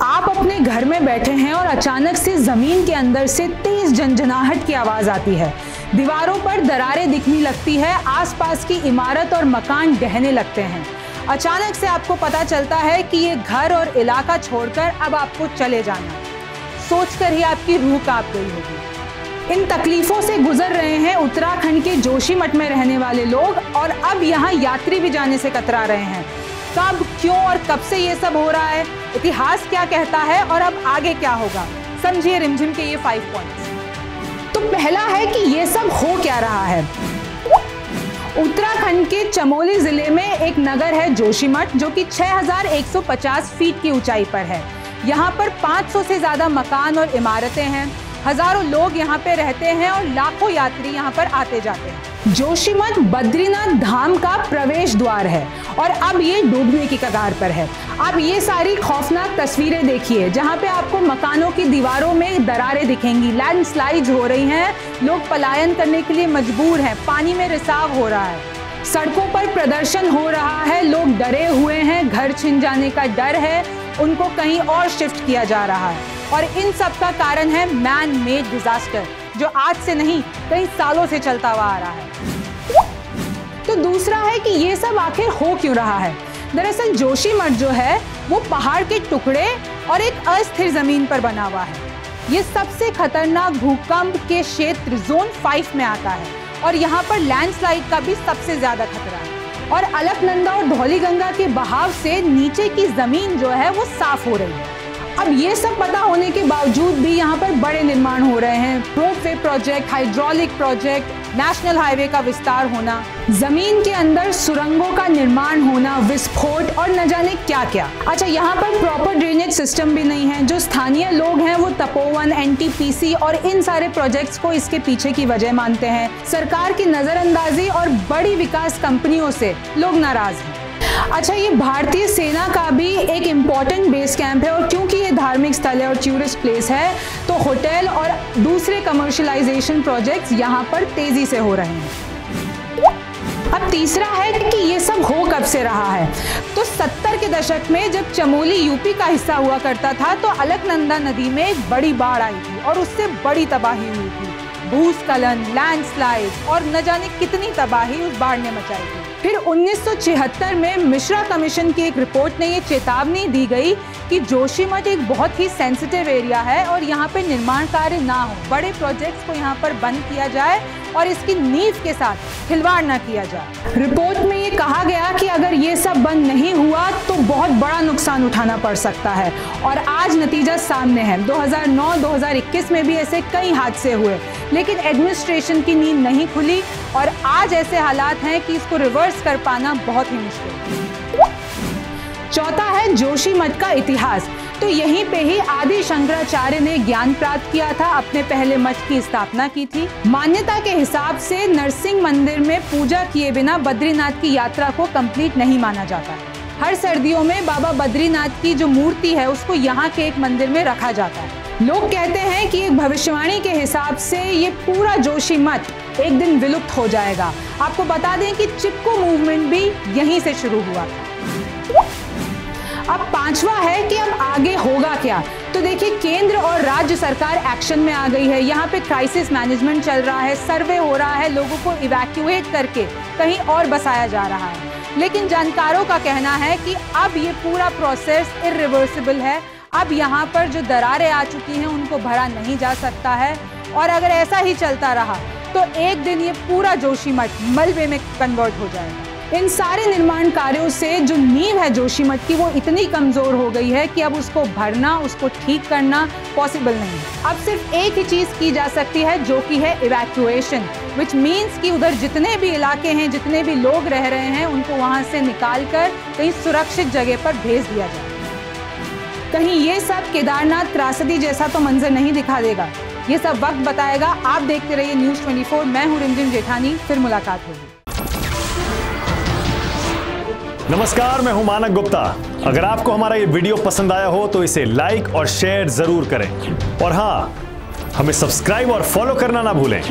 आप अपने घर में बैठे हैं और अचानक से जमीन के अंदर से तेज झंझनाहट की आवाज आती है, दीवारों पर दरारें दिखने लगती है, आसपास की इमारत और मकान ढहने लगते हैं। अचानक से आपको पता चलता है कि ये घर और इलाका छोड़कर अब आपको चले जाना। सोचकर ही आपकी रूह कांप गई होगी। इन तकलीफों से गुजर रहे हैं उत्तराखंड के जोशीमठ में रहने वाले लोग, और अब यहाँ यात्री भी जाने से कतरा रहे हैं। कब, क्यों और कब से ये सब हो रहा है, इतिहास क्या कहता है और अब आगे क्या होगा, समझिए रिमझिम के ये 5 पॉइंट्स। तो पहला है कि ये सब हो क्या रहा है। उत्तराखंड के चमोली जिले में एक नगर है जोशीमठ, जो कि 6150 फीट की ऊंचाई पर है। यहाँ पर 500 से ज्यादा मकान और इमारतें हैं, हजारों लोग यहाँ पे रहते हैं और लाखों यात्री यहाँ पर आते जाते हैं। जोशीमठ बद्रीनाथ धाम का प्रवेश द्वार है और अब ये डूबने की कगार पर है। अब ये सारी खौफनाक तस्वीरें देखिए, जहाँ पे आपको मकानों की दीवारों में दरारें दिखेंगी, लैंडस्लाइड्स हो रही हैं, लोग पलायन करने के लिए मजबूर हैं, पानी में रिसाव हो रहा है, सड़कों पर प्रदर्शन हो रहा है, लोग डरे हुए हैं, घर छिन जाने का डर है, उनको कहीं और शिफ्ट किया जा रहा है। और इन सब का कारण है मैन मेड डिजास्टर, जो आज से नहीं कई सालों से चलता हुआ आ रहा है। तो दूसरा है कि ये सब आखिर हो क्यों रहा है। दरअसल जोशीमठ जो है वो पहाड़ के टुकड़े और एक अस्थिर जमीन पर बना हुआ है। ये सबसे खतरनाक भूकंप के क्षेत्र जोन 5 में आता है और यहाँ पर लैंडस्लाइड का भी सबसे ज्यादा खतरा है। और अलकनंदा और धौलीगंगा के बहाव से नीचे की जमीन जो है वो साफ हो रही है। अब ये सब पता होने के बावजूद भी यहाँ पर बड़े निर्माण हो रहे हैं, ropeway project, hydraulic project, national highway का विस्तार होना, जमीन के अंदर सुरंगों का निर्माण होना, विस्फोट और न जाने क्या क्या। अच्छा, यहाँ पर प्रॉपर ड्रेनेज सिस्टम भी नहीं है। जो स्थानीय लोग हैं वो तपोवन, NTPC और इन सारे प्रोजेक्ट्स को इसके पीछे की वजह मानते हैं। सरकार की नजरअंदाजी और बड़ी विकास कंपनियों से लोग नाराज हैं। अच्छा, ये भारतीय सेना का भी एक इम्पॉर्टेंट बेस कैंप है और क्योंकि ये धार्मिक स्थल है और टूरिस्ट प्लेस है, तो होटल और दूसरे कमर्शियलाइजेशन प्रोजेक्ट्स यहाँ पर तेजी से हो रहे हैं। अब तीसरा है कि ये सब हो कब से रहा है। तो 70 के दशक में जब चमोली यूपी का हिस्सा हुआ करता था, तो अलकनंदा नदी में एक बड़ी बाढ़ आई थी और उससे बड़ी तबाही हुई थी। भूस्खलन, लैंडस्लाइड और न जाने कितनी तबाही उस बाढ़ ने मचाई थी। फिर 1976 में मिश्रा कमीशन की एक रिपोर्ट ने ये चेतावनी दी गई कि जोशीमठ एक बहुत ही सेंसिटिव एरिया है और यहाँ पे निर्माण कार्य ना हो, बड़े प्रोजेक्ट्स को यहाँ पर बंद किया जाए और इसकी नींव के साथ खिलवाड़ ना किया जाए। रिपोर्ट में ये कहा गया कि अगर ये सब बंद नहीं हुआ तो बहुत बड़ा नुकसान उठाना पड़ सकता है और आज नतीजा सामने है। 2009-2021 में भी ऐसे कई हादसे हुए, लेकिन एडमिनिस्ट्रेशन की नींद नहीं खुली और आज ऐसे हालात हैं कि इसको रिवर्स कर पाना बहुत ही मुश्किल है। चौथा है जोशीमठ का इतिहास। तो यहीं पे ही आदि शंकराचार्य ने ज्ञान प्राप्त किया था, अपने पहले मठ की स्थापना की थी। मान्यता के हिसाब से नरसिंह मंदिर में पूजा किए बिना बद्रीनाथ की यात्रा को कंप्लीट नहीं माना जाता। हर सर्दियों में बाबा बद्रीनाथ की जो मूर्ति है उसको यहाँ के एक मंदिर में रखा जाता है। लोग कहते हैं कि एक भविष्यवाणी के हिसाब से ये पूरा जोशीमठ एक दिन विलुप्त हो जाएगा। आपको बता दें कि चिपको मूवमेंट भी यहीं से शुरू हुआ था। अब पांचवा है कि अब आगे होगा क्या। तो देखिए, केंद्र और राज्य सरकार एक्शन में आ गई है। यहाँ पे क्राइसिस मैनेजमेंट चल रहा है, सर्वे हो रहा है, लोगों को इवैक्यूएट करके कहीं और बसाया जा रहा है। लेकिन जानकारों का कहना है कि अब ये पूरा प्रोसेस इरिवर्सिबल है। अब यहाँ पर जो दरारें आ चुकी हैं उनको भरा नहीं जा सकता है और अगर ऐसा ही चलता रहा तो एक दिन ये पूरा जोशीमठ मलबे में कन्वर्ट हो जाएगा। इन सारे निर्माण कार्यों से जो नींव है जोशीमठ की वो इतनी कमजोर हो गई है कि अब उसको भरना, उसको ठीक करना पॉसिबल नहीं है। अब सिर्फ एक ही चीज की जा सकती है, जो कि है इवैक्यूएशन, विच मीन्स कि उधर जितने भी इलाके हैं, जितने भी लोग रह रहे हैं, उनको वहां से निकाल कर कहीं सुरक्षित जगह पर भेज दिया जाए। कहीं ये सब केदारनाथ त्रासदी जैसा तो मंजर नहीं दिखा देगा, ये सब वक्त बताएगा। आप देखते रहिए न्यूज़ 24। मैं हूँ रिमझिम जेठानी, फिर मुलाकात होगी। नमस्कार, मैं हूं मानक गुप्ता। अगर आपको हमारा ये वीडियो पसंद आया हो तो इसे लाइक और शेयर जरूर करें और हाँ, हमें सब्सक्राइब और फॉलो करना ना भूलें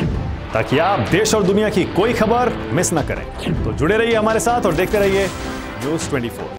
ताकि आप देश और दुनिया की कोई खबर मिस ना करें। तो जुड़े रहिए हमारे साथ और देखते रहिए न्यूज़ 24।